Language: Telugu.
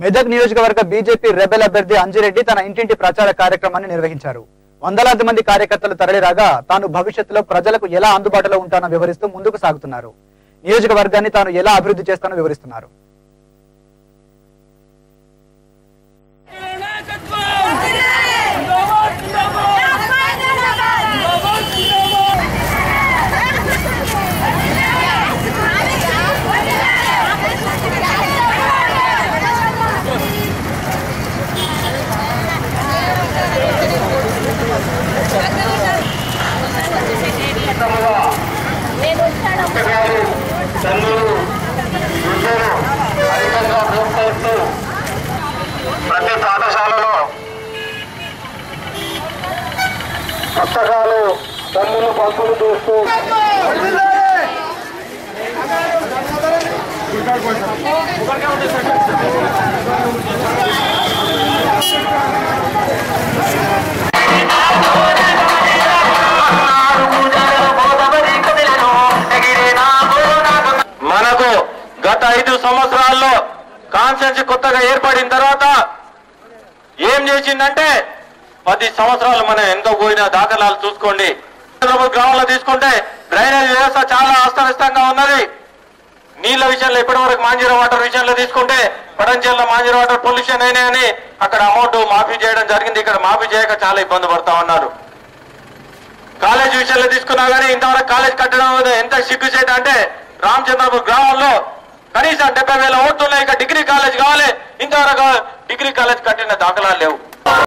మెదక్ నియోజకవర్గ బీజేపీ రెబెల్ అభ్యర్థి అంజిరెడ్డి తన ఇంటింటి ప్రచార కార్యక్రమాన్ని నిర్వహించారు. వందలాది మంది కార్యకర్తలు తరలిరాగా తాను భవిష్యత్తులో ప్రజలకు ఎలా అందుబాటులో ఉంటానో వివరిస్తూ ముందుకు సాగుతున్నారు. నియోజకవర్గాన్ని తాను ఎలా అభివృద్ధి చేస్తానో వివరిస్తున్నారు. ప్రతి పాఠశాలలో పుస్తకాలు తమ్ములు పంపులు చేస్తూ మనకు గత 5 సంవత్సరాల్లో కాన్స్టిట్యూన్సీ కొత్తగా ఏర్పడిన తర్వాత ఏం చేసిందంటే 10 సంవత్సరాలు మనం ఎంతో పోయిన దాఖలాలు చూసుకోండి. గ్రామంలో తీసుకుంటే డ్రైనేజ్ వ్యవస్థ చాలా అస్తవ్యస్తంగా ఉన్నది. నీళ్ల విషయంలో ఇప్పటి వరకు మాంజీరా వాటర్ విషయంలో తీసుకుంటే పడంచెల్ల మాంజీరా వాటర్ పొల్యూషన్ అయినాయని అక్కడ అమౌంట్ మాఫీ చేయడం జరిగింది. ఇక్కడ మాఫీ చేయక చాలా ఇబ్బంది పడతా ఉన్నారు. కాలేజ్ విషయంలో తీసుకున్నా కానీ ఇంతవరకు కాలేజ్ కట్టడం ఎంత సిగ్గుచేట అంటే రామచంద్రపూర్ గ్రామంలో కనీసం 70,000 ఓట్లున్నాయి. ఇక డిగ్రీ కాలేజ్ కావాలి, ఇంతవరకు డిగ్రీ కాలేజ్ కట్టిన దాఖలాలు లేవు.